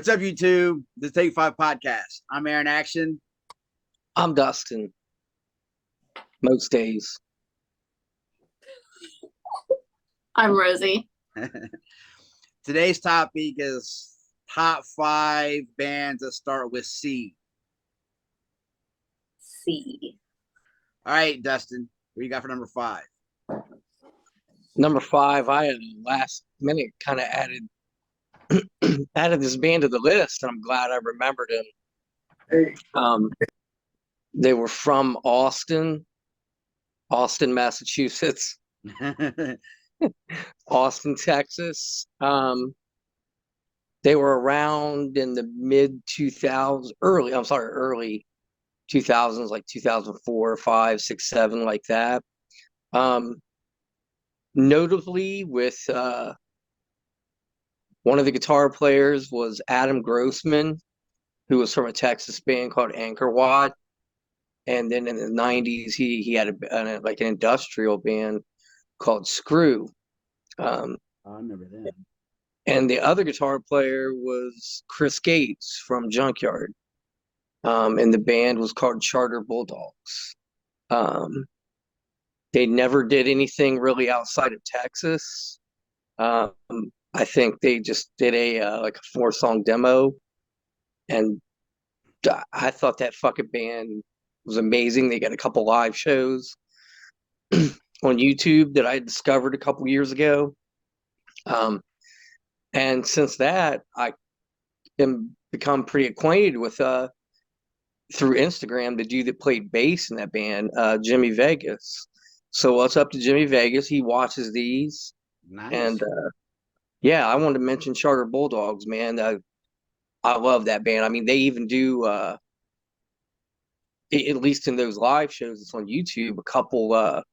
What's up, YouTube? The Take Five Podcast. I'm Arin Action. I'm Dustin. Most days. I'm Rosie. Today's topic is top 5 bands that start with C. C. All right, Dustin, what you got for number 5? Number 5, I had last minute kind of added this band to the list, and I'm glad I remembered him. They were from Austin, Massachusetts, Austin, Texas. They were around in the mid 2000s, early 2000s, like 2004, 5, 6, 7, like that. Notably with one of the guitar players was Adam Grossman, who was from a Texas band called Anchor Watt. And then in the 90s, he had an industrial band called Screw. I remember that. And the other guitar player was Chris Gates from Junkyard. And the band was called Charter Bulldogs. They never did anything really outside of Texas. I think they just did a 4-song demo. And I thought that fucking band was amazing. They got a couple live shows on YouTube that I discovered a couple years ago. And since that, I am become pretty acquainted with through Instagram the dude that played bass in that band, Jimmy Vegas. So what's up to Jimmy Vegas? He watches these. Nice. And yeah, I wanted to mention Charter Bulldogs, man. I love that band. I mean, they even do at least in those live shows it's on YouTube, a couple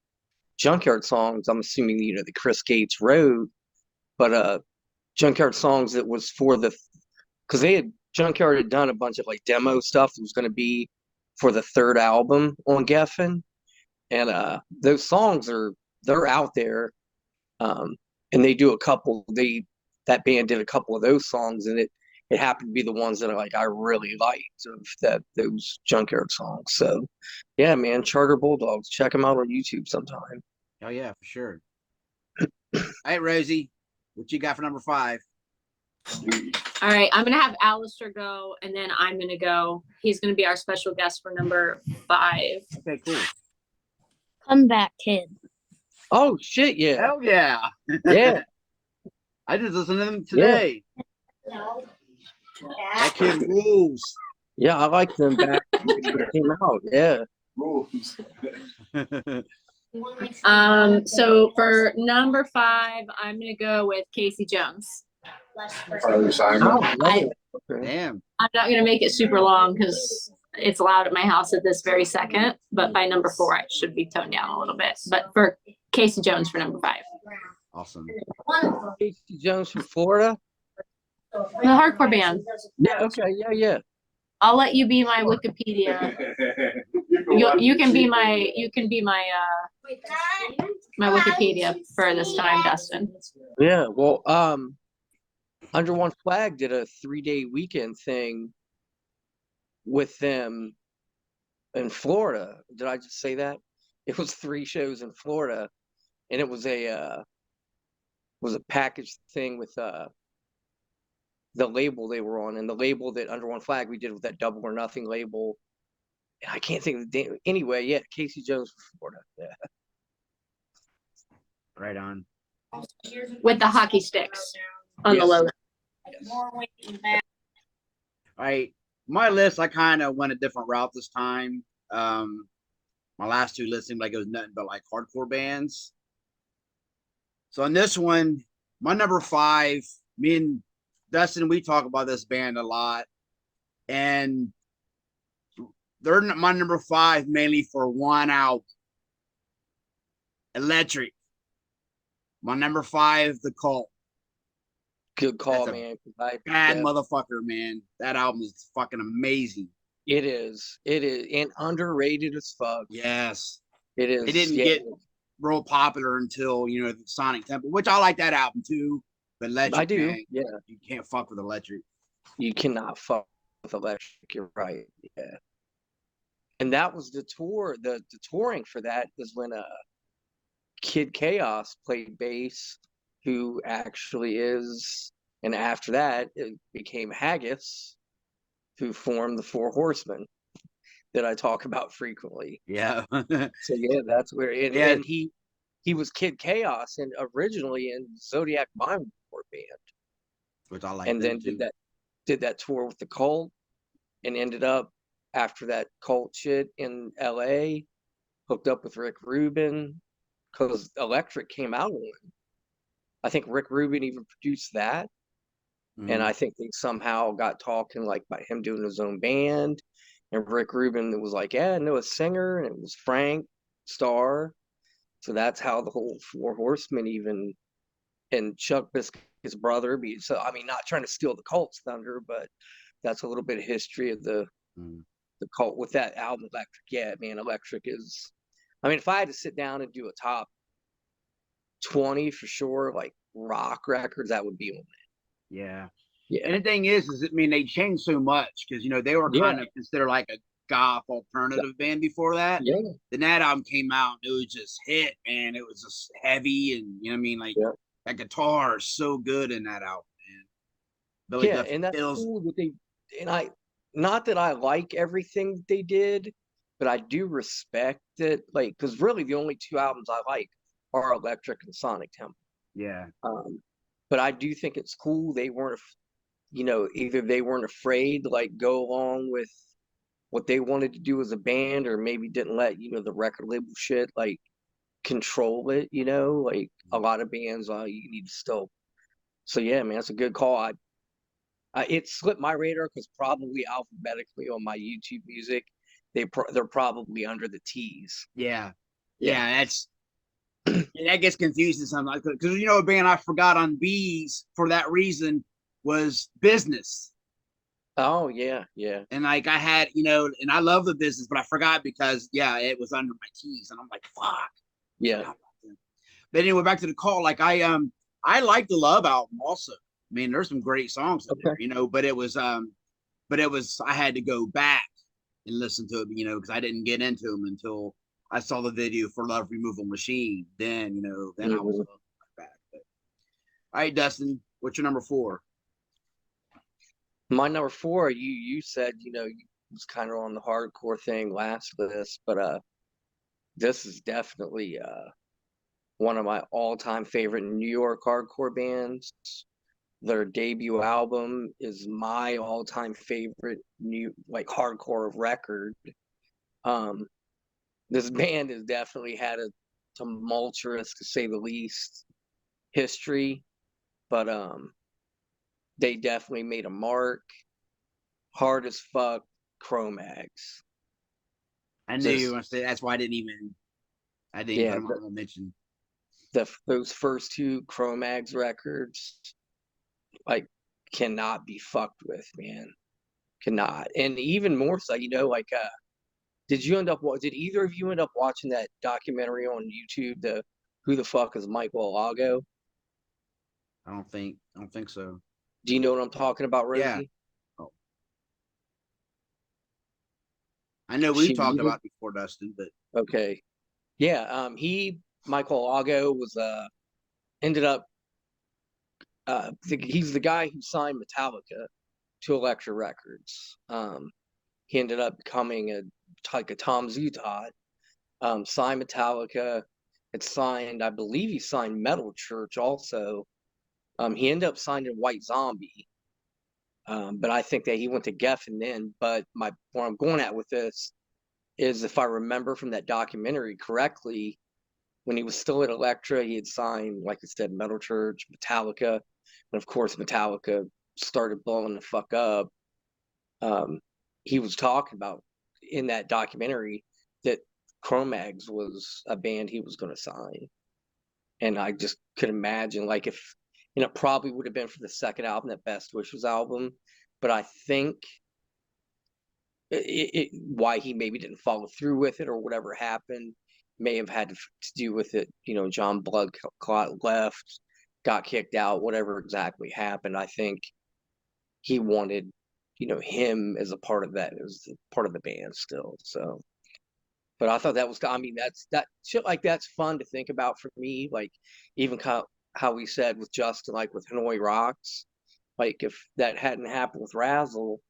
Junkyard songs. I'm assuming the Chris Gates wrote, but Junkyard songs that was for because Junkyard had done a bunch of like demo stuff that was going to be for the third album on Geffen, and those songs they're out there, and they do a couple. That band did a couple of those songs, and it happened to be the ones that I really liked of those Junkyard songs. So yeah, man, Charter Bulldogs, check them out on YouTube sometime. Oh yeah, for sure. All right, Rosie, what you got for number 5? All right, I'm gonna have Alistair go, and then I'm gonna go. He's gonna be our special guest for number 5. Okay, cool. Comeback Kid. Oh shit, yeah. Hell yeah. Yeah. I just listened to them today. Yeah. That kid rules. Yeah, I like them back when they came out. Yeah. So for number 5, I'm gonna go with Casey Jones. Damn. I'm not gonna make it super long because it's loud at my house at this very second. But by number 4, I should be toned down a little bit. But for Casey Jones for number 5, Awesome. Casey Jones from Florida. the hardcore band. Yeah. Okay. Yeah. I'll let you be my Wikipedia. You can be my my Wikipedia for this time, Dustin. Yeah. Well, Under One Flag did a 3-day weekend thing with them in Florida. Did I just say that? It was 3 shows in Florida, and it was a packaged thing with the label they were on, and the label that Under One Flag we did with that Double or Nothing label. I can't think of the name. Anyway, yeah, Casey Jones from Florida. Yeah. Right on. With the hockey sticks on the logo. All right. My list, I kind of went a different route this time. My last 2 lists seemed like it was nothing but like hardcore bands. So on this one, my number 5, me and Dustin, we talk about this band a lot, and they're my number 5 mainly for one album, Electric. My number 5, The Cult. Good call, That's man. Bad motherfucker, man. That album is fucking amazing. It is, and underrated as fuck. Yes, it is. It didn't get real popular until the Sonic Temple, which I like that album too. But Electric, I do. man, Yeah, you can't fuck with Electric. You cannot fuck with Electric. You're right. Yeah. And that was the tour. The touring for that was when Kid Chaos played bass, who actually is, and after that it became Haggis, who formed the Four Horsemen that I talk about frequently. Yeah. So yeah, that's where Yeah. and he was Kid Chaos and originally in Zodiac Mind War band, Which I like and them then too. did that tour with the Cult, and ended up after that Cult shit in L.A. hooked up with Rick Rubin because Electric came out on. I think Rick Rubin even produced that, and Mhm. I think they somehow got talking like about him doing his own band, and Rick Rubin was like, "Yeah, I know a singer," and it was Frank Starr. So that's how the whole Four Horsemen even and Chuck Biscuit's brother. So I mean, not trying to steal the Cult's thunder, but that's a little bit of history of Mhm. the Cult with that album Electric. Yeah, man, Electric is. I mean, if I had to sit down and do a top 20 for sure, like rock records, that would be on it. Yeah. And Yeah, the thing is, I mean, they changed so much because they were yeah, kind of considered like a goth alternative band before that. yeah, Then that album came out, and it was just hit, man. It was just heavy, and what I mean, like yeah, that guitar is so good in that album, man. Billy yeah. Duffy And that's kills. cool that they. And I, not that I like everything that they did, but I do respect it. Like, because really the only two albums I like are Electric and Sonic Temple. Yeah, Um, but I do think it's cool they weren't, either they weren't afraid to like go along with what they wanted to do as a band, or maybe didn't let the record label shit like control it. Like a lot of bands, you need to still. So yeah, man, it's a good call. It slipped my radar because probably alphabetically on my YouTube music, they're probably under the T's. yeah, Yeah. yeah. That gets confusing sometimes because a band I forgot on B's for that reason was Business. Oh yeah, yeah, And like I had, and I love the Business, but I forgot because it was under my T's, and I'm like, fuck. yeah. Forgot about them. But anyway, back to the call. Like I like the Love album also. I mean, there's some great songs in Okay. there, but it was I had to go back and listen to it, because I didn't get into them until I saw the video for Love Removal Machine. Then, then I was Mhm. back. But, all right, Dustin, what's your number 4? My number four, you said you was kind of on the hardcore thing last list, but this is definitely one of my all-time favorite New York hardcore bands. Their debut album is my all-time favorite new like hardcore record. Um, this band has definitely had a tumultuous, to say the least, history, but they definitely made a mark. Hard as fuck, Cro-Mags. I knew you were Just going to say that's why I didn't put yeah, them on the mention. those first two Cro-Mags records like cannot be fucked with, man. Cannot. And even more so, like did either of you end up watching that documentary on YouTube, the Who the Fuck is Michael Alago? I don't think so. Do you know what I'm talking about, Yeah. Rosie? Oh, I know we've She talked about it before, Dustin, but okay. Yeah, Michael Alago was ended up he's the guy who signed Metallica to Elektra Records. He ended up becoming like a Tom Zutaut, signed Metallica. It signed, I believe he signed Metal Church also. He ended up signing White Zombie, but I think that he went to Geffen then. But what I'm going at with this is, if I remember from that documentary correctly, when he was still at Elektra, he had signed, like I said, Metal Church, Metallica, and of course Metallica started blowing the fuck up. Um, he was talking about in that documentary that Cro-Mags was a band he was going to sign, and I just could imagine like if probably would have been for the second album, that Best Wishes album, but I think why he maybe didn't follow through with it or whatever happened may have had to do with it. John Bloodclot left, got kicked out, whatever exactly happened. I think he wanted, him as a part of that. It was part of the band still. So, but I thought that was, I mean, that shit like that's fun to think about for me. Like even how we said with Justin, like with Hanoi Rocks, like if that hadn't happened with Razzle,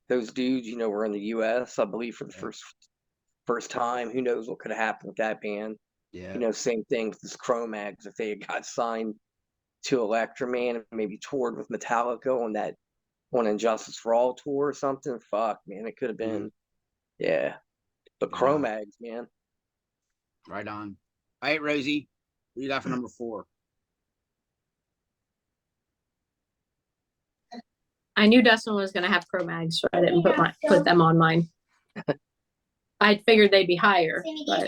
those dudes, were in the U.S. I believe for the first time. Who knows what could have happened with that band? Yeah. Same thing with this Cro-Mags. If they had got signed to Electra Man and maybe toured with Metallica on Injustice for All tour or something, fuck, man, it could have been, yeah. But Yeah. Cro-Mags, man. Right on. All right, Rosie, what you got for number 4? I knew Dustin was gonna have Cro-Mags, so I didn't put them on mine. I figured they'd be higher. But,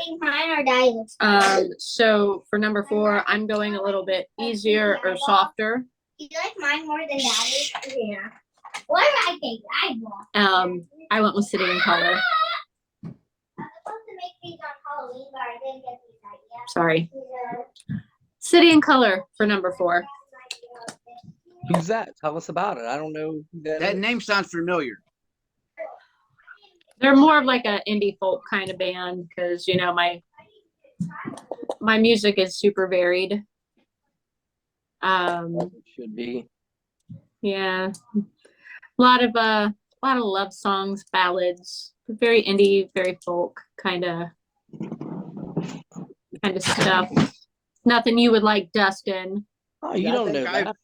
so for number 4, I'm going a little bit easier or softer. You like mine more than Daddy's? Yeah. What do I think? I went with City in Color. I was supposed to make these on Halloween, but I didn't get these ideas. Sorry. City in Color for number 4. Who's that? Tell us about it. I don't know who that That is. name sounds familiar. They're more of like an indie folk kind of band because my music is super varied. It should be. Yeah, a lot of love songs, ballads, very indie, very folk kind of stuff. Nothing you would like, Dustin. Oh, you Yeah, don't know that.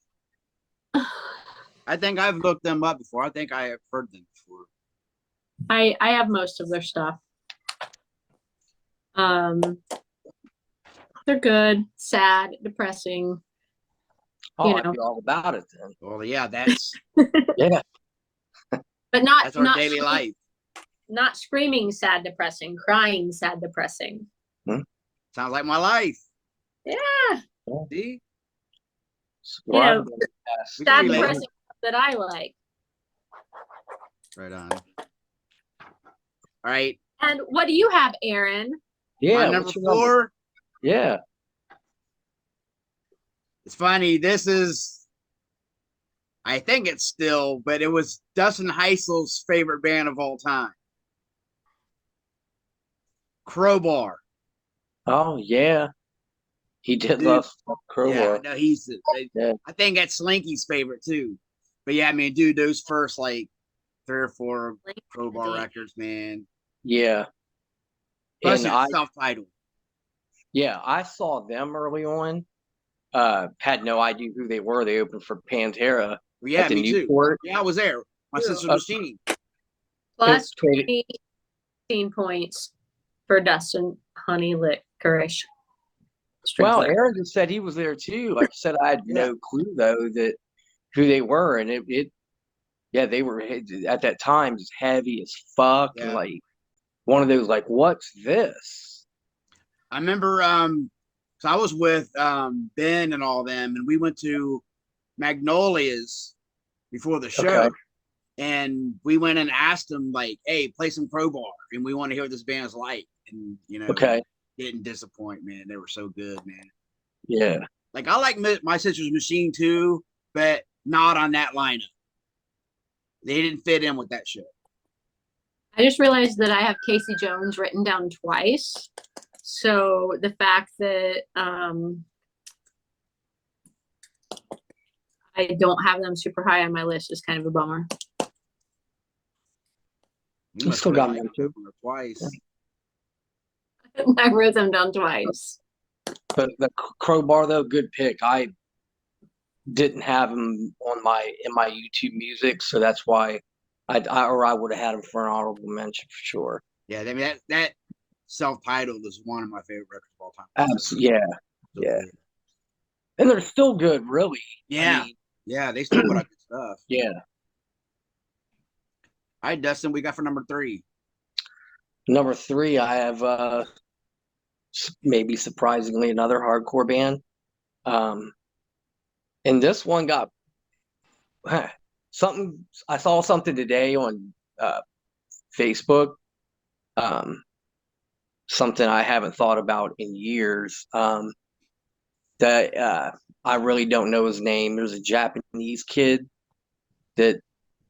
I think I've looked them up before. I think I have heard them before. I have most of their stuff. They're good, sad, depressing. Oh, I'd be all about it then. Well, yeah, that's Yeah. But not that's our not daily life. Not screaming sad, depressing, crying sad, depressing. Sounds like my life. Yeah. See? Sad, We can relate. depressing that I like. Right on. All right. And what do you have, Arin? Yeah. My number what's your number? 4. Yeah. It's funny. This is, I think it's still, but it was Dustin Heisel's favorite band of all time. Crowbar. Oh, yeah. He did Dude. love Crowbar. Yeah, no, he's. Yeah. I think that's Slinky's favorite too. But yeah, I mean, dude, those first like 3 or 4 Crowbar records, man. Yeah. Especially And self-titled. yeah, I saw them early on. Had no idea who they were. They opened for Pantera. Yeah, at the me too. Newport. Yeah, I was there. My sister was singing. Plus Traded- 18 points for Dustin Honey Licorice. Well, Strickler. Aaron just said he was there too. Like I said, I had no clue though that who they were, and yeah, they were at that time just heavy as fuck, and Yeah. like one of those like, what's this? I remember so I was with Ben and all them, and we went to Magnolia's before the show. Okay. And we went and asked them like, hey, play some Crowbar, and we want to hear what this band's like. And Okay. didn't disappoint, man. They were so good, man. Yeah. Like I like My Sister's Machine too, but not on that lineup. They didn't fit in with that show. I just realized that I have Casey Jones written down twice. So the fact that I don't have them super high on my list is kind of a bummer. You You must still really got like them them too. twice. I wrote them down twice. But the Crowbar though, good pick. I didn't have them in my YouTube music, so that's why I would have had them for an honorable mention for sure. Yeah, I mean that self-titled is one of my favorite records of all time. Absolutely, yeah, So yeah. good. And they're still good, really. Yeah. I mean, Yeah, they still put out good stuff. yeah. All right, Dustin, we got for number 3. Number 3, I have maybe surprisingly another hardcore band. And this one got something. I saw something today on Facebook. Something I haven't thought about in years. That I really don't know his name. There's a Japanese kid that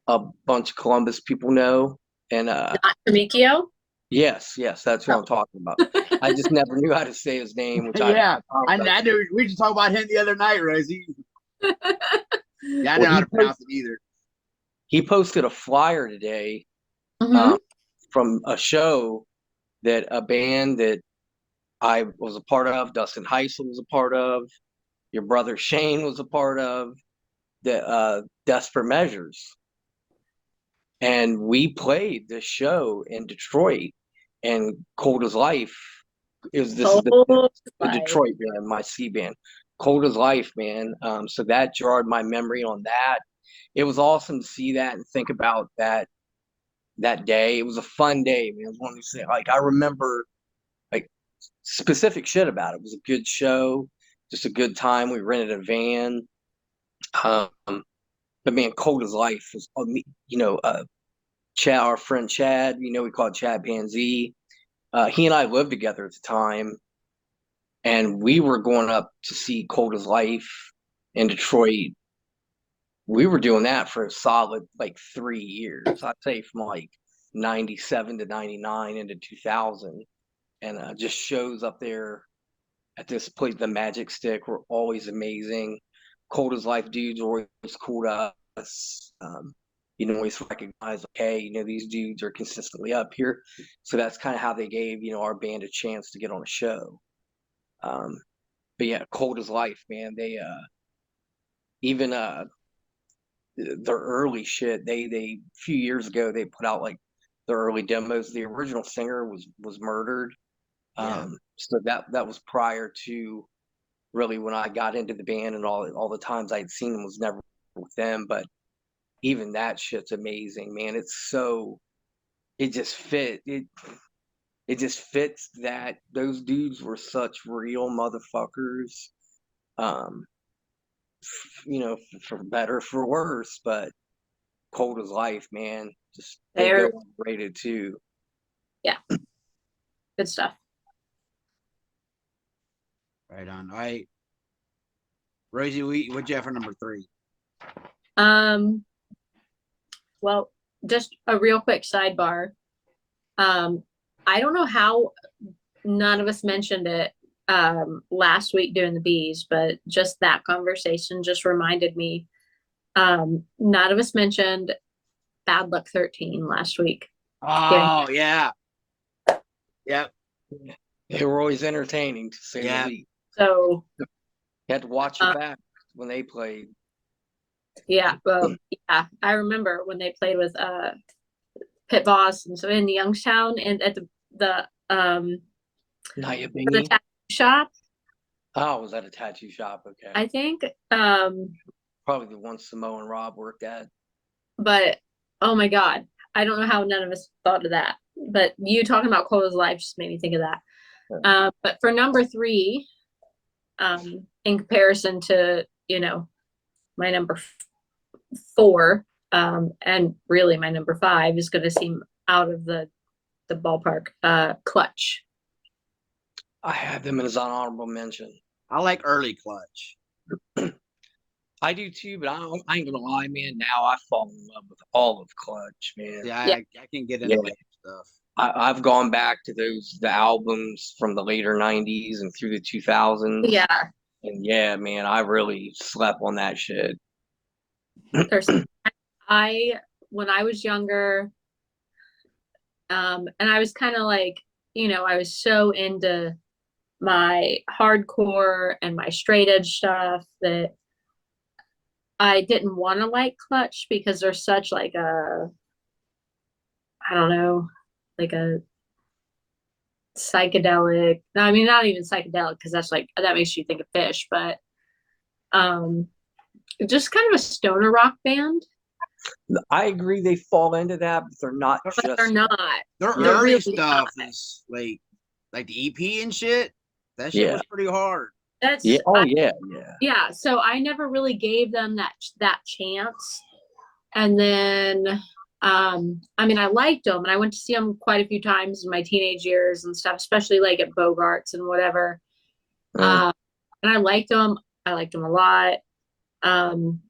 a bunch of Columbus people know. And Not Tamikio. yes, that's what I'm talking about. I just never knew how to say his name, which Yeah, I apologize knew we just talked about him the other night, Rosie. Yeah, I Well, didn't know how to pronounce it either. he posted a flyer today Mhm. from a show that a band that I was a part of, Dustin Heisel was a part of, your brother Shane was a part of, the Desperate Measures. And we played this show in Detroit, and Cold as Life is this is Cold the Life. Detroit band, my C band. Cold as Life, man. So that jarred my memory on that. It was awesome to see that and think about that day. It was a fun day, man. It was one of these things, like I remember like specific shit about it. It was a good show, just a good time. We rented a van. Um, but man, Cold as Life was, Chad, our friend Chad, we call it Chad Panzi. He and I lived together at the time, and we were going up to see Cold as Life in Detroit. We were doing that for a solid like 3 years. I'd say from like 97 to 99 into 2000. And just shows up there at this place, the Magic Stick, were always amazing. Cold as Life dudes were always cool to us. Always recognize, okay, these dudes are consistently up here. So that's kind of how they gave, our band a chance to get on a show. But yeah, Cold as Life, man. They even their early shit, they a few years ago they put out like their early demos. The original singer was murdered. Yeah. So that was prior to really when I got into the band, and all the times I'd seen them was never with them. But even that shit's amazing, man. It just fits that those dudes were such real motherfuckers. Um, for better for worse, but Cold as Life, man. Just they go They're underrated too. good stuff. Right on. All right, Rosie, what'd you have for number 3? Well, just a real quick sidebar. I don't know how none of us mentioned it last week doing the bees, but just that conversation just reminded me. None of us mentioned Bad Luck 13 last week. Oh, yeah. Yep. They were always entertaining, to say Yeah. the least. So You had to watch your back when they played. yeah, well, yeah, I remember when they played with Pit Boss and so in Youngstown and at the Naya the Bingy. tattoo shop. Oh, was that a tattoo shop? Okay. I think Probably the one Samo and Rob worked at. but oh my god, I don't know how none of us thought of that. But you talking about Cold as Life just made me think of that. Yeah. But for number 3, in comparison to my number 4, and really my number 5 is going to seem out of the ballpark. Clutch. I have them as an honorable mention. I like early Clutch. I do too, but I ain't gonna lie, man. Now I fall in love with all of Clutch, man. Yeah, Yeah. I can get into later stuff. I've gone back to the albums from the later '90s and through the 2000s. Yeah, And yeah, man, I really slept on that shit. there's when I was younger, and I was kind of like, I was so into my hardcore and my straight edge stuff that I didn't want to like Clutch because they're such like I don't know, like a psychedelic. No, I mean not even psychedelic because that's like that makes you think of Fish, but just kind of a stoner rock band. I agree they fall into that, but they're not But just. they're not. Their They're early really stuff not. is like the EP and shit. That shit was pretty hard. That's Yeah. Oh yeah. yeah. So I never really gave them that chance. And then I mean I liked them and I went to see them quite a few times in my teenage years and stuff, especially like at Bogarts and whatever. And I liked them. I liked them a lot.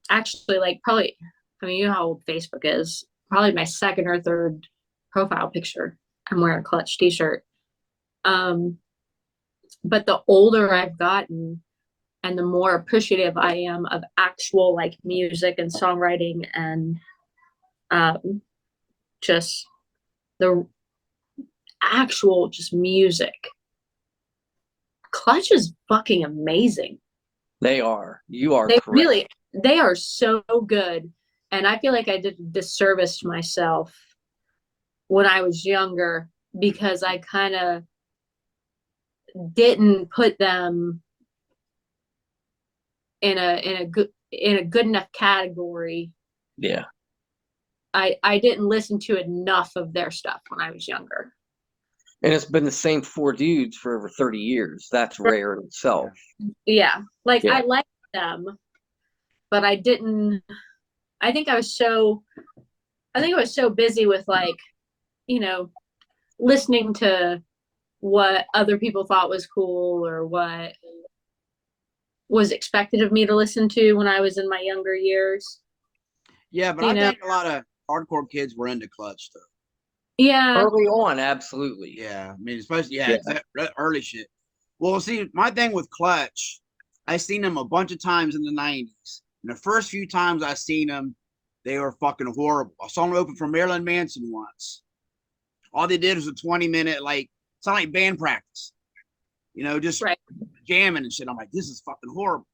Actually, like probably I mean, you know how old Facebook is. Probably my second or third profile picture. I'm wearing a Clutch t-shirt. But the older I've gotten and the more appreciative I am of actual like music and songwriting and just the actual just music. Clutch is fucking amazing. They are. You are They correct. really, they are so good. And I feel like I did a disservice to myself when I was younger because I kind of didn't put them in a good enough category. Yeah. I didn't listen to enough of their stuff when I was younger. And it's been the same four dudes for over 30 years. That's rare in itself. Yeah. Like Yeah. I liked them, but I didn't I think I was so busy with like, you know, listening to what other people thought was cool or what was expected of me to listen to when I was in my younger years. Yeah, but You I know? think a lot of hardcore kids were into Clutch though. Yeah. Early on, absolutely. Yeah, I mean, especially Yeah. it's that early shit. Well, see, my thing with Clutch, I seen them a bunch of times in the '90s, and the first few times I seen them, they were fucking horrible. I saw them open for Marilyn Manson once. All they did was a 20-minute like sound like band practice, you know, just Right. jamming and shit. I'm like, this is fucking horrible,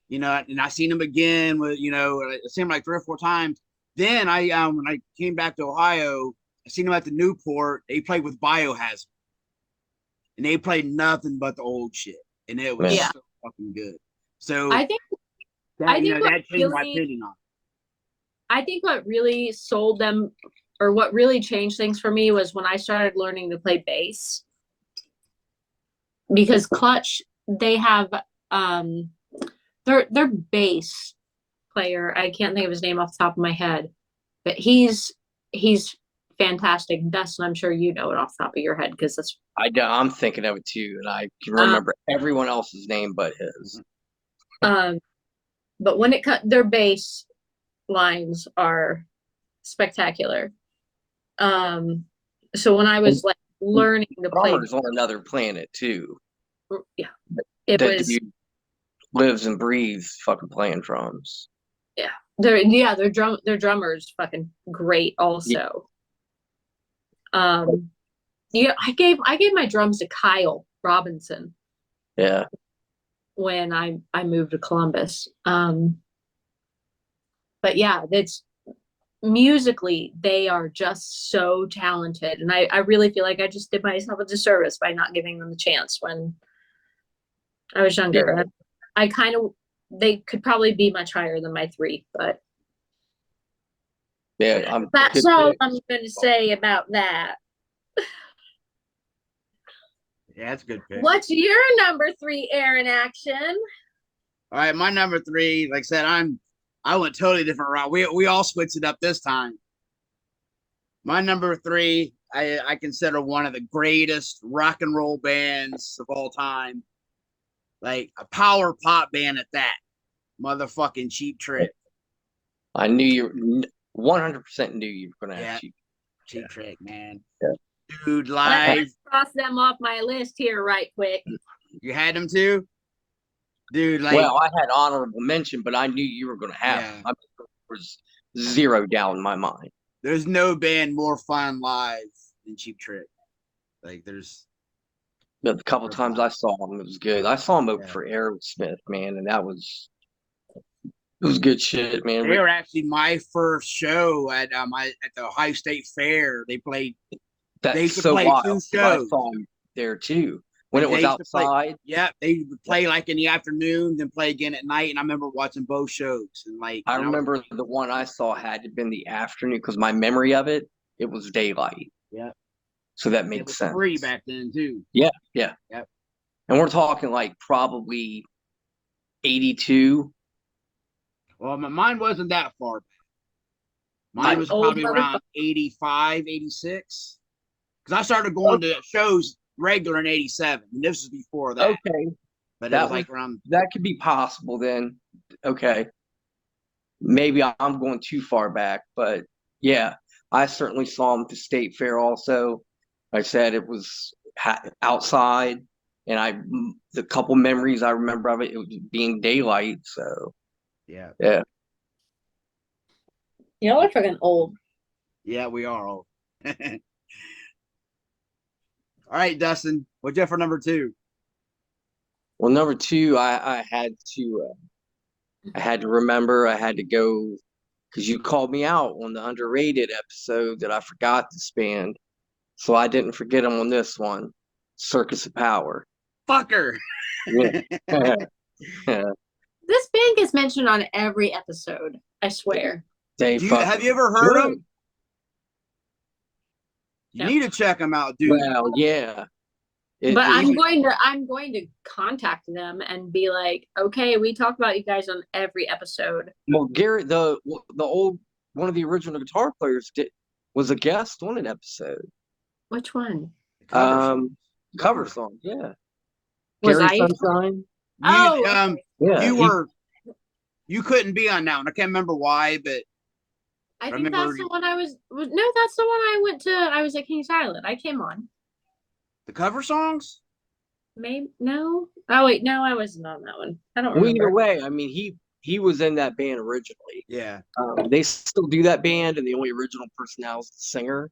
you know. And I seen them again with, you know, it seemed like 3 or 4 times. Then I when I came back to Ohio, I seen them at the Newport. They played with Biohazard, and they played nothing but the old shit, and it was Yeah. so fucking good. So I think that, you think know, what that changed my really- opinion on it. I think what really sold them or what really changed things for me was when I started learning to play bass. Because Clutch, they have their bass player, I can't think of his name off the top of my head, but he's fantastic. Dustin, I'm sure you know it off the top of your head because that's I'm thinking of it too, and I can remember everyone else's name but his. But when it cut, their bass lines are spectacular. So when I was like learning to play, Drummer's on another planet too. yeah, it That was dude lives and breathes fucking playing drums. their drummers fucking great also. Yeah, I gave my drums to Kyle Robinson Yeah. when I moved to Columbus. But yeah, that's musically they are just so talented, and I really feel like I just did myself a disservice by not giving them the chance when I was younger. Yeah. I kind of they could probably be much higher than my 3, but Yeah, that's all I'm going to say about that. Yeah, that's a good pick. What's your number 3 Arin action? All right, my number 3, like I said, I went totally different route. We all switched it up this time. My number 3, I consider one of the greatest rock and roll bands of all time. Like a power pop band at that. Motherfucking Cheap Trick. I knew you 100% knew you were gonna have Yeah. Cheap Trick, man. Yeah. Dude, live. Let's cross them off my list here right quick. You had them too? Dude, like, Well, I had honorable mention, but I knew you were gonna have them. There was zero doubt in my mind. there's no band more fun live than Cheap Trick. Like, there's The couple times I saw him, it was good. I saw him open Yeah. for Aerosmith, man, and it was good shit, man. they were actually my first show at the Ohio State Fair. They played. That's they used to so play wild. 2 'cause I shows. saw him there too when Like, it was they used to play- outside. Yeah, they would play like in the afternoon, then play again at night. And I remember watching both shows. And like, I and remember the one I saw had to been the afternoon because my memory of it was daylight. Yeah. So that it makes was sense. free back then too. Yeah. Yep. And we're talking like probably 82. Well, mine wasn't that far back. Mine I- was Old probably around 85, 86. Because I started going to shows regular in 87. And this was before that. Okay. But it that was was- like around. That could be possible then. Okay. maybe I'm going too far back, but yeah, I certainly saw him at the state fair also. Like I said, it was outside, and the couple memories I remember of it was being daylight. So Yeah. yeah, Y'all are fucking old. Yeah, we are old. All right, Dustin, what'd you have for number 2? well, number 2, I had to remember, I had to go because you called me out on the underrated episode that I forgot this band, so I didn't forget them on this one, Circus of Power. Fucker. Yeah. This band gets mentioned on every episode. I swear. They Have you ever heard should. them? You No. need to check them out, dude. Well, yeah. But I'm going to contact them and be like, okay, we talk about you guys on every episode. Well, Garrett, the old one of the original guitar players was a guest on an episode. Which one? Cover song, yeah. Was Gary I? Sunshine. Oh, Yeah, you couldn't be on that one. I can't remember why, but I think that's the one I was. No, that's the one I went to. I was at Kings Island. I came on. the cover songs. Maybe no. Oh wait, no, I wasn't on that one. I don't well, remember. either way, I mean, he was in that band originally. Yeah. They still do that band, and the only original person now is the singer.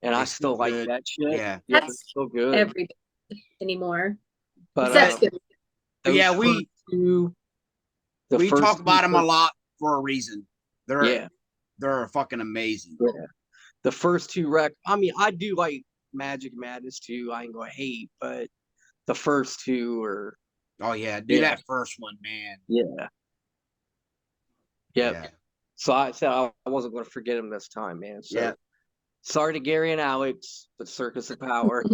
And I still like good. that shit. Yeah. It's That's still good. every anymore. But That's good. Yeah, we talk about them a lot for a reason. They're fucking amazing. Yeah. The first 2 records. I mean, I do like Magic Madness too. I ain't gonna hate, but the first 2 are. Oh yeah, do that first one, man. Yeah. Yep. Yeah. So I said I wasn't gonna forget him this time, man. So Yeah. sorry to Gary and Alex, but Circus of Power.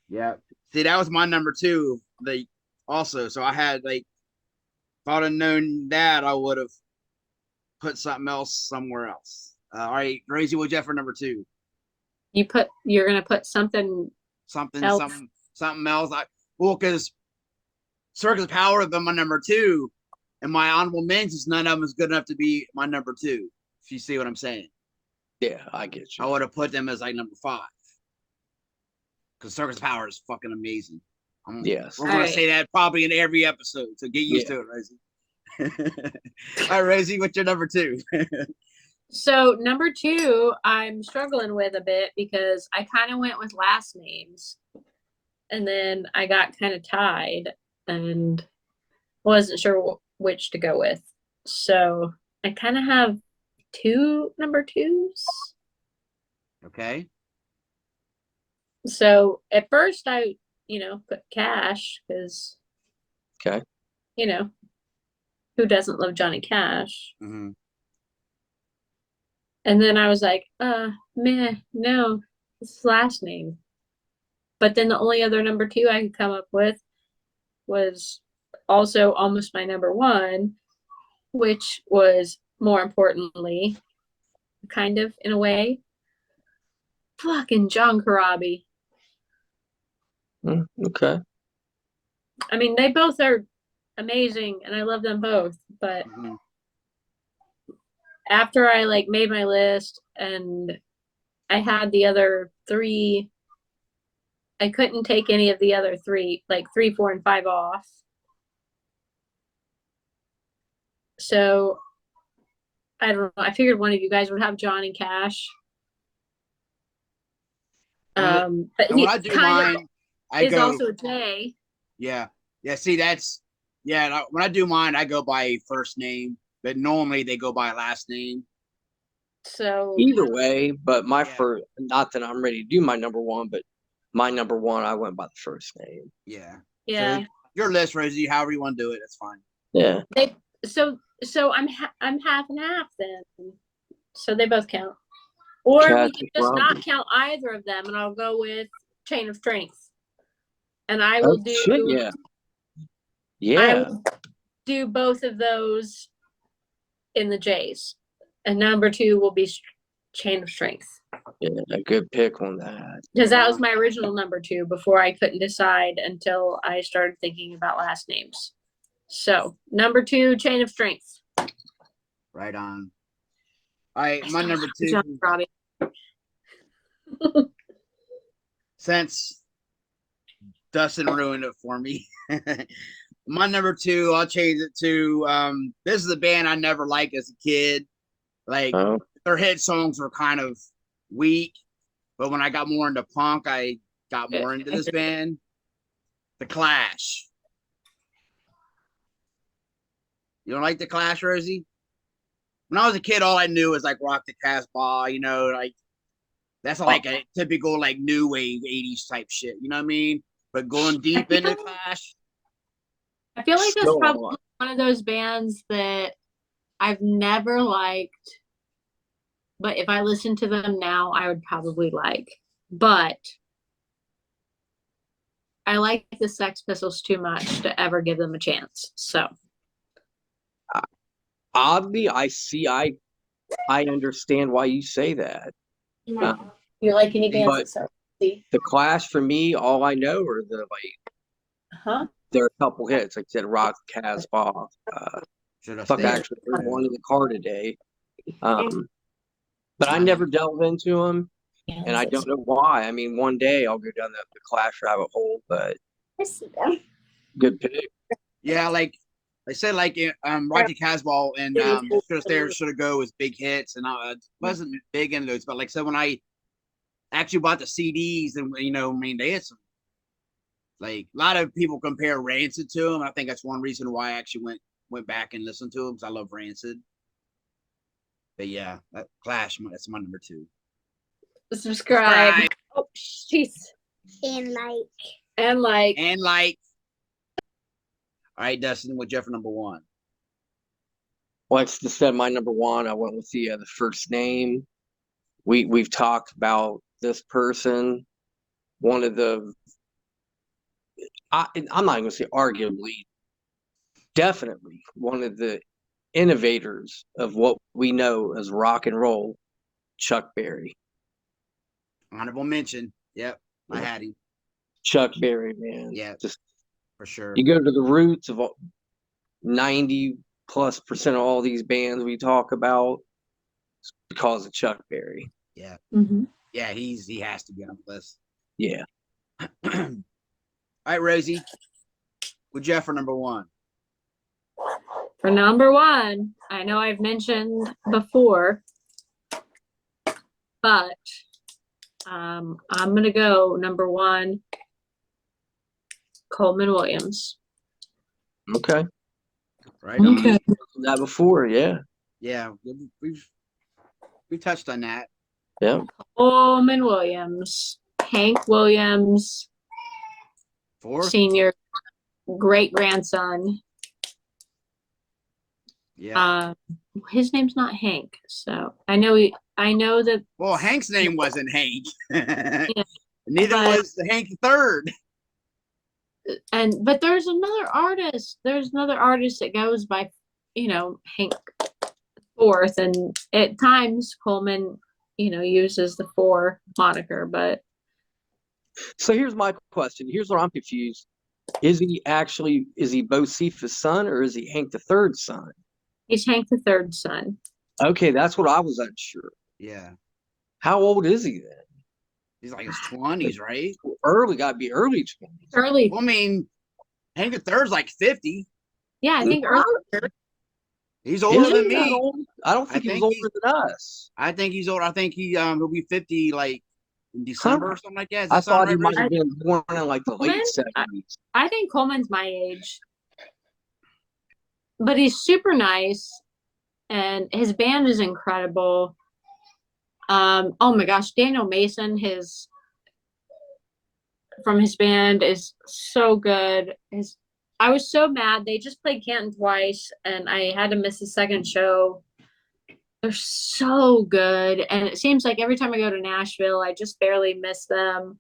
Yeah. See, that was my number 2. So I had if I'd have known that, I would have put something else somewhere else. All right, Rosie, what'd you have for number 2? You're gonna put something Something else. else. Because Circus of Power has been my number 2, and my honorable mentions, none of them is good enough to be my number 2. If you see what I'm saying. Yeah, I get you. I would have put them as number 5. Because Circus of Power is fucking amazing. Yes. We're going to say that probably in every episode. So get used to it, Rosie. All right, Rosie, what's your number 2? So number 2, I'm struggling with a bit because I kind of went with last names, and then I got kind of tied and wasn't sure which to go with. So I kind of have 2 number 2s. Okay. So at first I, put Cash because, Okay. who doesn't love Johnny Cash? Mm-hmm. And then I was like, no, it's his last name. But then the only other number 2 I could come up with was also almost my number 1, which was more importantly, kind of in a way, fucking John Corabi. Okay. I mean, they both are amazing and I love them both, but after I made my list and I had the other 3, I couldn't take any of the other 3, 3, 4, and 5 off. So I don't know. I figured one of you guys would have Johnny Cash. But when I do mine, I go also Jay. Yeah. See, when I do mine, I go by first name, but normally they go by last name. So either way, but my first, not that I'm ready to do my number 1, but my number 1, I went by the first name. Yeah. Yeah. So your list, Rosie, however you want to do it, that's fine. Yeah. So I'm half and half then. So they both count. Or we can just not count either of them, and I'll go with Chain of Strength. And I will I will do both of those in the J's. And number 2 will be Chain of Strength. Yeah, a good pick on that. Because that was my original number 2 before I couldn't decide until I started thinking about last names. So number 2, Chain of Strength. Right on. All right, my number two. John Robbie. Since Dustin ruined it for me, my number two, I'll change it to. This is a band I never liked as a kid. Like Oh, their hit songs were kind of weak, but when I got more into punk, I got more into this band. The Clash. You don't like The Clash, Rosie? When I was a kid, all I knew was like Rock the Casbah, like that's like a typical like new wave 80s type shit, you know what I mean? But going deep into The Clash, I feel like that's still probably one of those bands that I've never liked, but if I listen to them now, I would probably like. But I like the Sex Pistols too much to ever give them a chance. So oddly, I understand why you say that. you like any bands But that start with C? The Clash for me, all I know are Huh? there are a couple hits, like I said, Rock Casbah. should have Fuck, stayed. actually, there's one in the car today. But I never delved into them, and I don't know why. I mean, one day I'll go down the Clash rabbit hole, but good pick. Yeah, like I said, like Rocky Casbah and should have stayed, should have go was big hits, and I wasn't big into those. But like I said, when I actually bought the CDs, and I mean, they had some like a lot of people compare Rancid to them. I think that's one reason why I actually went back and listened to them because I love Rancid. But yeah, that Clash, that's my number two. Subscribe. Oh, jeez. And like. And like. And like, all right, Dustin, what's your for number one? Well, like I said, my number one, I went with the first name. We've talked about this person, one of the. I'm not going to say arguably, definitely one of the innovators of what we know as rock and roll, Chuck Berry. Honorable mention. Yep, I had him. Chuck Berry, man. Yeah, just for sure. You go to the roots of 90+% of all these bands we talk about because of Chuck Berry. Yeah. Mm-hmm. Yeah, he has to be on the list. Yeah. All right, Rosie. What'd you have for number one? For number one, I know I've mentioned before, but I'm gonna go number one, Coleman Williams. Okay. Right on. Okay. That before, yeah. Yeah, we've touched on that. Yeah. Coleman Williams, Hank Williams, Senior, great grandson. Yeah. His name's not Hank, so I know that. Well, Hank's name wasn't Hank. Yeah, Neither was Hank the Third. But there's another artist. There's another artist that goes by, Hank Fourth, and at times Coleman, uses the Four moniker. But so here's my question. Here's where I'm confused. Is he Bocephus' son or is he Hank the Third's son? he's Hank the Third's son. Okay, that's what I was unsure. Yeah. How old is he then? He's like his 20s, right? Gotta be early 20s. Early. Well, I mean, Hank the Third's like 50. Yeah, I think early. He's older than me. I don't think he's older than us. I think he's older. I think he'll be 50 like in December or something like that. I thought he might have been born in like the late 70s. I think Coleman's my age. But he's super nice, and his band is incredible. Oh my gosh, Daniel Mason, from his band is so good. I was so mad. They just played Canton twice, and I had to miss the second show. They're so good, and it seems like every time I go to Nashville, I just barely miss them.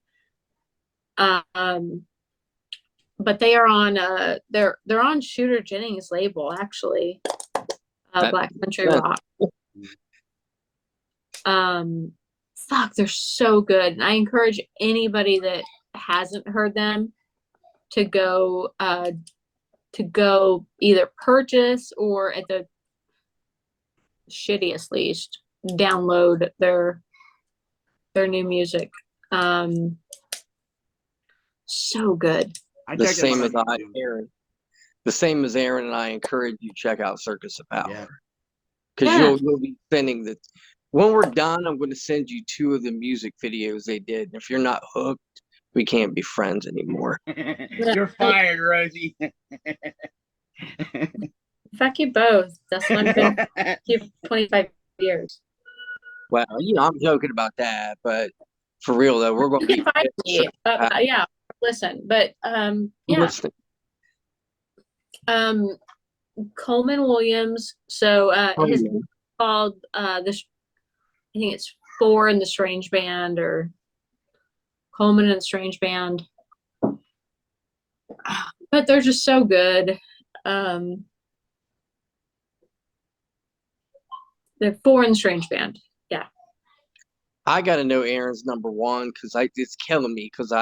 But they are on they're on Shooter Jennings' label, actually. Black Country Rock. Fuck, they're so good. And I encourage anybody that hasn't heard them to go either purchase or shittiest least download their new music. So good. I The checked it same out as on I, YouTube. Aaron. The same as Aaron and I encourage you to check out Circus of Power. Yeah. Because Yeah. you'll be spending the when we're done, I'm going to send you 2 of the music videos they did. If you're not hooked, we can't be friends anymore. You're fired, Rosie. Fuck you both. That's what I've been here for 25 years. Well, I'm joking about that, but for real though, we're going to You be can find me. Yeah, listen, but yeah. listening. Coleman Williams. So his yeah. called this. I think it's 4 in the Strange Band, or Coleman and the Strange Band. But they're just so good. They're 4 in the Strange Band. Yeah. I got to know Aaron's number 1 because it's killing me because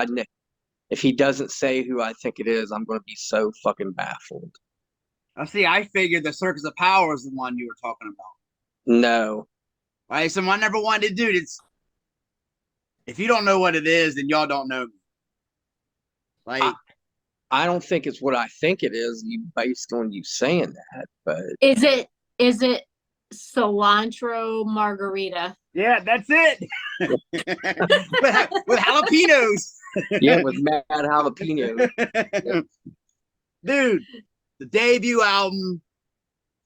if he doesn't say who I think it is, I'm going to be so fucking baffled. I figured the Circus of Power is the one you were talking about. No. All right, so my number 1, dude, it's if you don't know what it is, then y'all don't know me. Like, I don't think it's what I think it is, based on you saying that, but Is it cilantro margarita? yeah, that's it. with jalapenos. yeah, with mad jalapeno. Dude, the debut album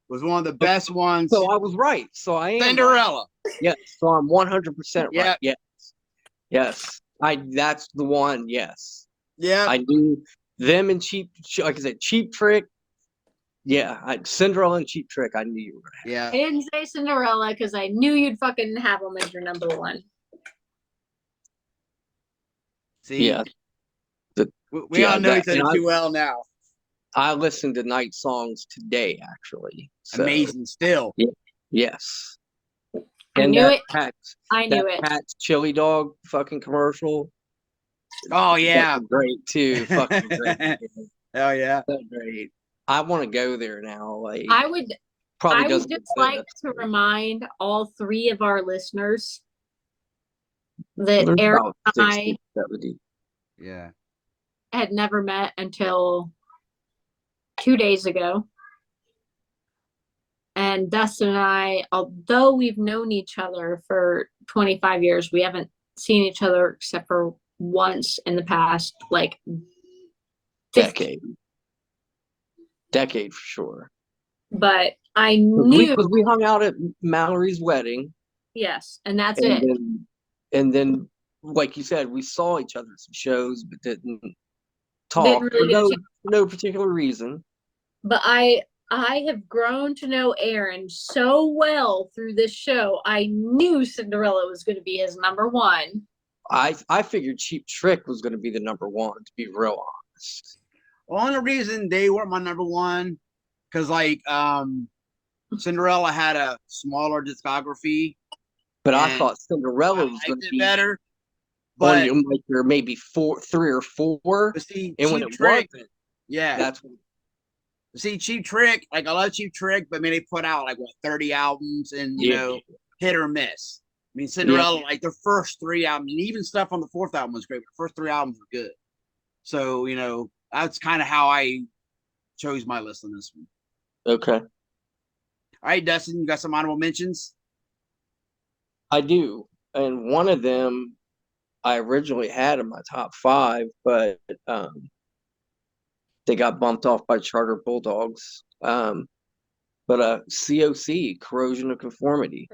was one of the best ones. So I was right. So I am Cinderella. Right. Yes. So I'm 100% Yep. right. Yes. Yes. That's the one. Yes. Yeah. I knew them and like I said, Cheap Trick. Yeah. Cinderella and Cheap Trick. I knew you were going to have. I didn't say Cinderella because I knew you'd fucking have them as your number 1. See? Yeah. We all know each other too well now. I listened to Night Songs today, actually. So, amazing still. Yeah, yes. I knew it. I knew it. Pat's chili dog fucking commercial. Oh, yeah. Great, too. Fucking great. Hell yeah. So great. I want to go there now. Like, I would probably just like to remind all 3 of our listeners that Arin and I 70. Yeah. had never met until 2 days ago. And Dustin and I, although we've known each other for 25 years, we haven't seen each other except for once in the past, like, decade for sure. But I knew because we hung out at Mallory's wedding. Yes, and that's it. And then, like you said, we saw each other at some shows, but didn't talk Didn't really for no particular reason. But I have grown to know Arin so well through this show. I knew Cinderella was going to be his number 1. I figured Cheap Trick was going to be the number 1, to be real honest. Well, only reason they weren't my number 1, because like Cinderella had a smaller discography. But I thought Cinderella was going to be better. But like there maybe 3 or 4. But see, and when it wasn't, that's what. See, Cheap Trick, like I love Cheap Trick, but I mean they put out like 30 albums and you know, hit or miss. I mean Cinderella, like their first 3 albums, and even stuff on the 4th album was great, but the first 3 albums were good. So, you know, that's kind of how I chose my list on this one. Okay. All right, Dustin, you got some honorable mentions? I do. And one of them I originally had in my top 5, but they got bumped off by Charter Bulldogs. But COC, Corrosion of Conformity.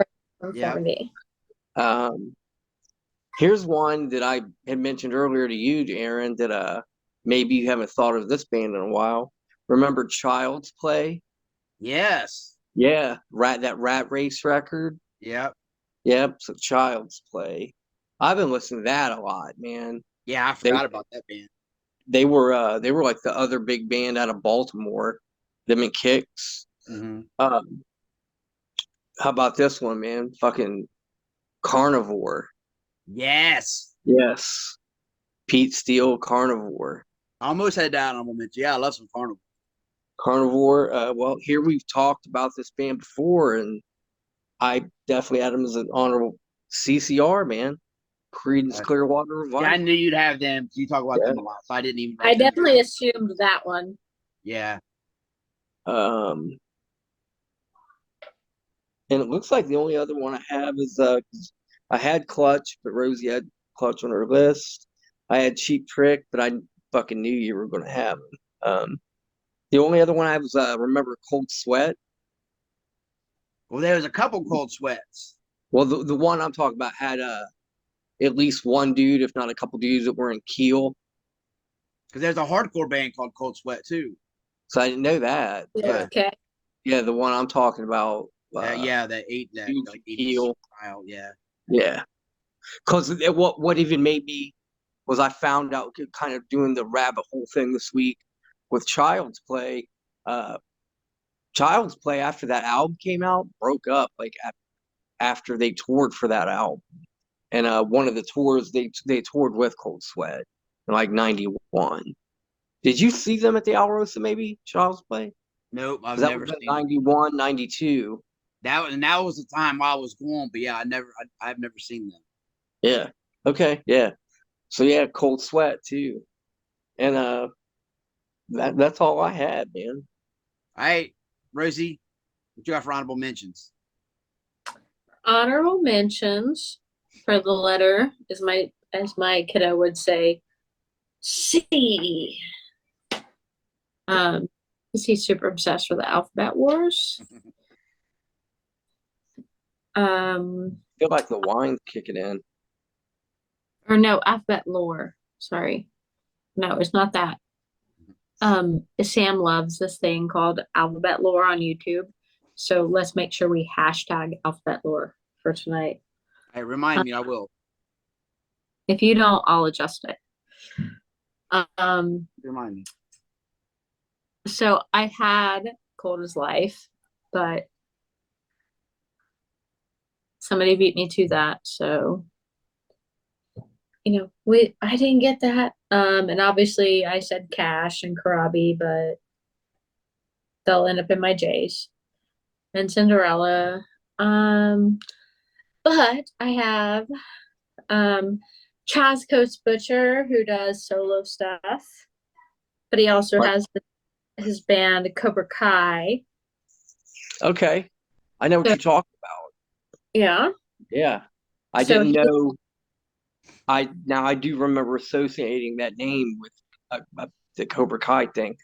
Here's one that I had mentioned earlier to you, Arin, that maybe you haven't thought of this band in a while. Remember Child's Play? Yes. Yeah, that Rat Race record. Yep. So Child's Play. I've been listening to that a lot, man. Yeah, I forgot about that band. They were like the other big band out of Baltimore. Them and Kicks. Mm-hmm. How about this one, man? Fucking Carnivore. Yes. Pete Steele, Carnivore. I almost had that on moment. Yeah, I love some Carnivore. Carnivore. Well, here we've talked about this band before, and I definitely had them as an honorable CCR, man. Creedence Okay. Clearwater Yeah, I Revival. knew you'd have them. You talk about Yeah. them a lot, so I didn't even I write them definitely down. assumed that one. Yeah. Um, and it looks like the only other one I have is 'cause I had Clutch, but Rosie had Clutch on her list. I had Cheap Trick, but I fucking knew you were going to have him. The only other one I was remember Cold Sweat. Well, there was a couple cold sweats. Well, the one I'm talking about had at least one dude, if not a couple dudes, that were in Keel. Because there's a hardcore band called Cold Sweat too. So I didn't know that. Yeah. Okay. Yeah, the one I'm talking about. Yeah, that that dudes like in 80s Keel. style. Yeah. Yeah, because what even made me was I found out kind of doing the rabbit hole thing this week with Child's Play. Uh, Child's Play after that album came out broke up like after they toured for that album, and one of the tours they toured with Cold Sweat in like '91. Did you see them at the Alrosa maybe Child's Play? Nope, I've 'Cause that never was in seen them. '91, '92. That was the time I was going, but yeah, I've never seen them. Yeah. Okay. Yeah. So yeah, Cold Sweat too, and that's all I had, man. All right, Rosie, what you got for honorable mentions? Honorable mentions for the letter is as my kiddo would say, C. Um, is he super obsessed with the alphabet wars? I feel like the wine's kicking in. Or no, alphabet lore. Sorry. No, it's not that. Sam loves this thing called alphabet lore on YouTube. So let's make sure we hashtag alphabet lore for tonight. Hey, remind me, I will. If you don't, I'll adjust it. Remind me. So I had Cold as Life, but somebody beat me to that. So, I didn't get that. And obviously I said Cash and Karabi, but they'll end up in my J's. And Cinderella. But I have Chaz Coates Butcher, who does solo stuff, but he also What? has his band Cobra Kai. Okay, I know what So, you're talking about. yeah. Yeah, I So didn't know. I do remember associating that name with the Cobra Kai thing,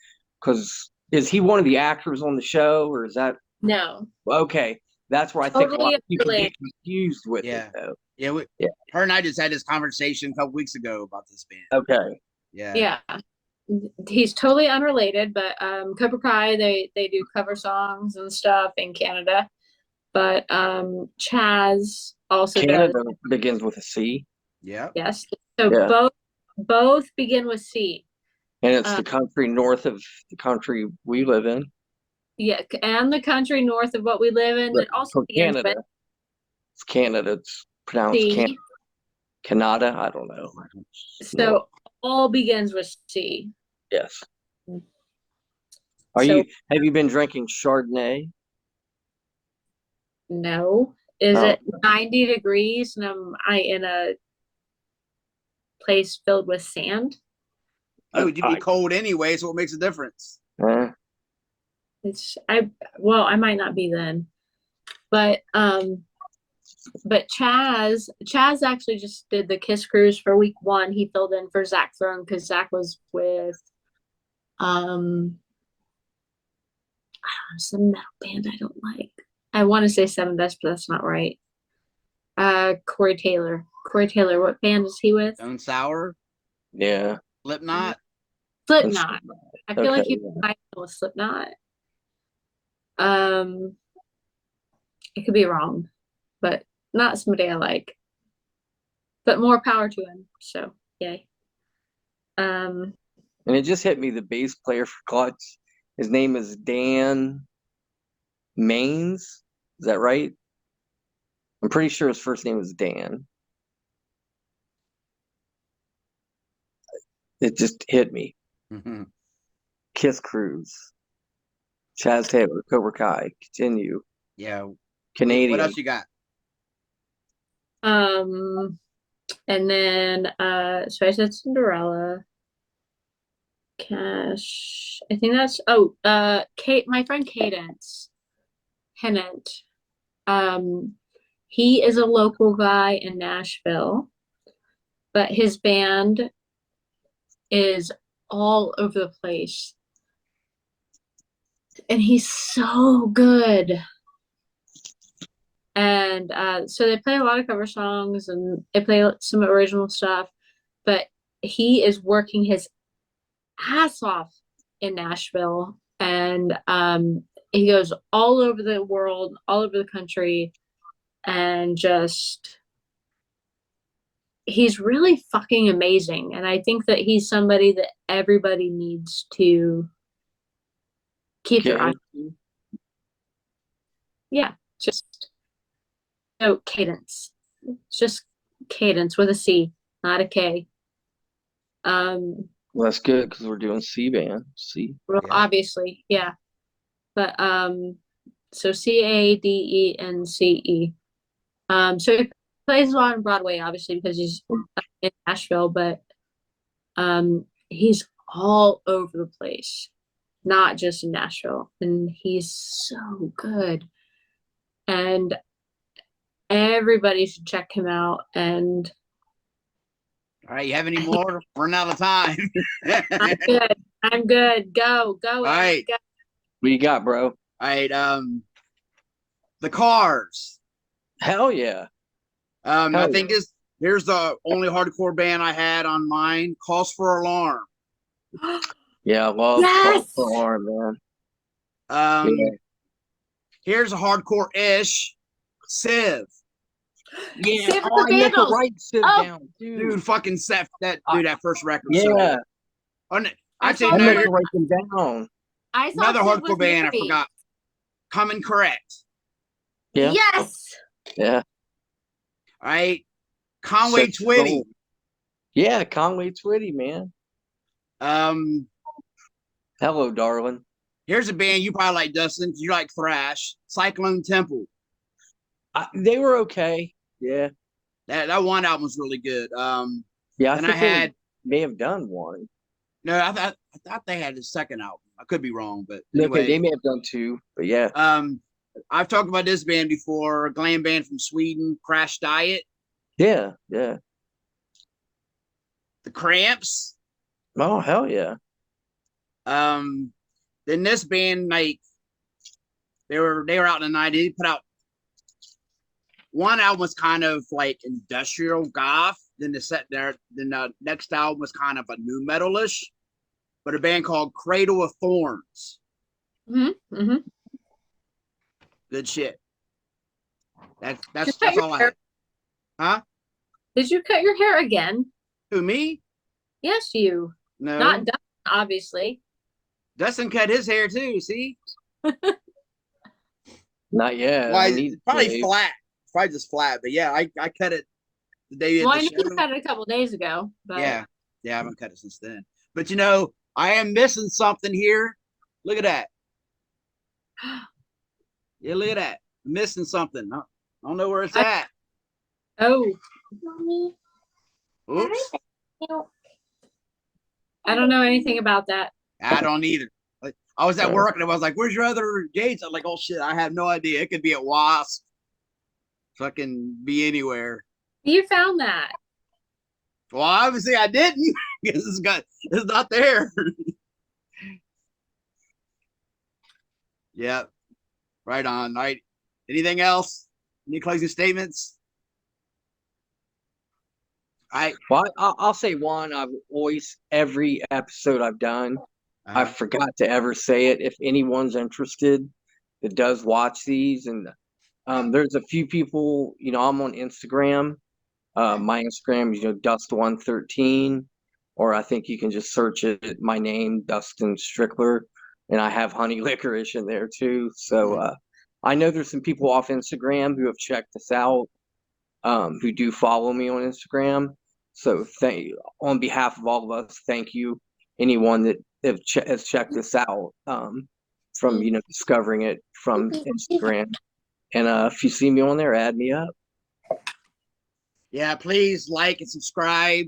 because is he one of the actors on the show, or is that no, okay? That's where I think a lot totally of people get unrelated. confused with it, Yeah. though. Yeah, Yeah. her and I just had this conversation a couple weeks ago about this band. Okay. Yeah. Yeah. He's totally unrelated, but Cobra Kai, they do cover songs and stuff in Canada. But Chaz also does. Canada begins with a C. Yeah. Yes. So Yeah. both begin with C. And it's the country north of the country we live in. Yeah, and the country north of what we live in But that also for begins Canada, with it's Canada. It's pronounced C. Canada. I don't know. So all begins with C. Yes. So Have you been drinking Chardonnay? no. Is Oh. it 90 degrees and I in a place filled with sand? Oh, you'd be cold anyway, so what makes a difference? I might not be then. But Chaz actually just did the Kiss Cruise for week 1. He filled in for Zach Throne because Zach was with some metal band I don't like. I want to say Seven Dust, but that's not right. Corey Taylor. What band is he with? Stone Sour, Yeah. Slipknot. Slipknot. I feel like Okay, he might know with Slipknot. It could be wrong, but not somebody I like. But more power to him. So yay. And it just hit me, the bass player for Clutch. His name is Dan Maines. Is that right? I'm pretty sure his first name is Dan. It just hit me. Mm-hmm. Kiss Cruise. Chaz Taylor, Cobra Kai. Continue. Yeah. Canadian. What else you got? And then so I said Cinderella. Cash. I think that's Kate, my friend Cadence Hennant. He is a local guy in Nashville, but his band is all over the place. And he's so good. And so they play a lot of cover songs and they play some original stuff, but he is working his ass off in Nashville, and he goes all over the world, all over the country, and just he's really fucking amazing. And I think that he's somebody that everybody needs to keep their eye on. Yeah, just Cadence. It's just Cadence with a C, not a K. Well, that's good because we're doing C band. C. Well, Yeah. obviously, yeah. But so CADENCE. So he plays a lot on Broadway, obviously, because he's in Nashville, but he's all over the place, not just in Nashville. And he's so good. And everybody should check him out. And All right, you have any more? We're out of time. I'm good. I'm good. Go. All right. Go. What you got, bro? All right, the Cars. Hell yeah. I think here's the only hardcore band I had on mine. Cause for Alarm. Yeah, I love Yes! Call for Alarm, man. Yeah. Here's a hardcore-ish. Civ. Yeah, Civ with oh, the I meant to Vandals. write Civ Oh. down, Dude, fucking Seth, that first record. was so Yeah, good. Oh, no, I actually, saw I no, meant Civ to write them down. I saw another Sid hardcore was band I near me. forgot. Coming Correct. Yeah, Yes. yeah. All right. Conway Such Twitty. gold. Yeah, Conway Twitty, man. Hello, darling. Here's a band you probably like, Dustin. You like thrash. Cyclone Temple. They were okay. Yeah, That one album was really good. yeah. And I I think they had may have done one. no, I thought they had his second album. I could be wrong, but Okay, anyway. they may have done two, but yeah. I've talked about this band before, a glam band from Sweden, Crash Diet, Yeah, yeah. the Cramps. Oh, hell yeah. Then this band, like they were out in the 90s. They put out one album was kind of like industrial goth. Then the next album was kind of a new metalish, but a band called Cradle of Thorns. Mm-hmm. Good shit. That's Just cut your all I hair. had. Huh? Did you cut your hair again? Who, me? Yes, you. No. Not Dustin, obviously. Dustin cut his hair too, see? Not yet. Why I is need it probably to flat. Probably just flat. But yeah, I cut it the day we Well, I had know the you show. cut it a couple days ago, but Yeah. I haven't cut it since then. But I am missing something here. Look at that. Yeah, look at that. I'm missing something. I don't know where it's at. oh, Mommy, Oops. I don't know anything about that. I don't either. I was at work and I was like, where's your other gates? I'm like, oh shit, I have no idea. It could be at Wasp. Fucking be anywhere. You found that. Well, obviously I didn't because it's not there. Yeah. Right on. All right. Anything else? Any closing statements? Well, I'll say one. I've always, every episode I've done, I forgot to ever say it. If anyone's interested that does watch these, and there's a few people, I'm on Instagram. My Instagram is, Dust113, or I think you can just search it, my name, Dustin Strickler, and I have Honey Licorice in there too. So I know there's some people off Instagram who have checked this out, who do follow me on Instagram. So on behalf of all of us, thank you. Anyone that has checked this out from discovering it from Instagram. And if you see me on there, add me up. Yeah, please like and subscribe.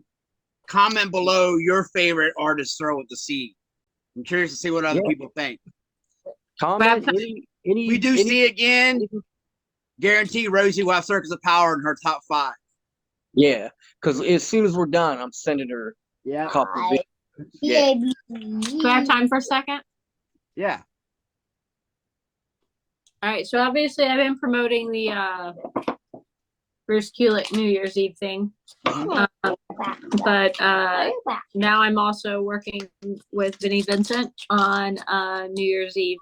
Comment below your favorite artist throw with the C. I'm curious to see what other people think. Comment We do see again. Guarantee Rosie will have Circus of Power in her top 5. Yeah, because as soon as we're done, I'm sending her a couple of Do I have time for a second? Yeah. All right, so obviously I've been promoting the Bruce Kulick New Year's Eve thing. But now I'm also working with Vinnie Vincent on New Year's Eve.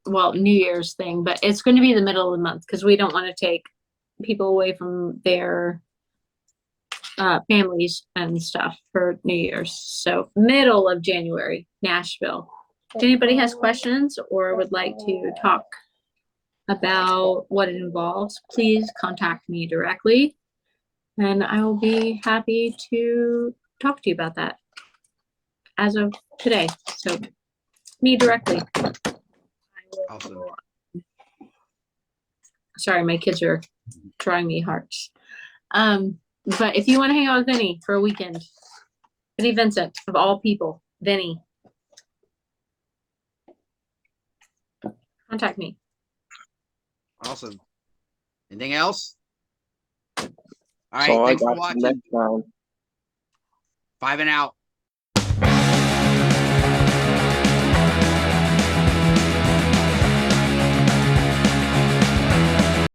Well, New Year's thing, but it's going to be the middle of the month because we don't want to take people away from their families and stuff for New Year's. So middle of January, Nashville. If anybody has questions or would like to talk about what it involves, please contact me directly and I will be happy to talk to you about that as of today. So me directly. Awesome. Sorry, my kids are drawing me hearts. But if you want to hang out with Vinny for a weekend, Vinny Vincent, of all people, Vinny, contact me. Awesome. Anything else? All right. So Thanks for watching. 5 and out.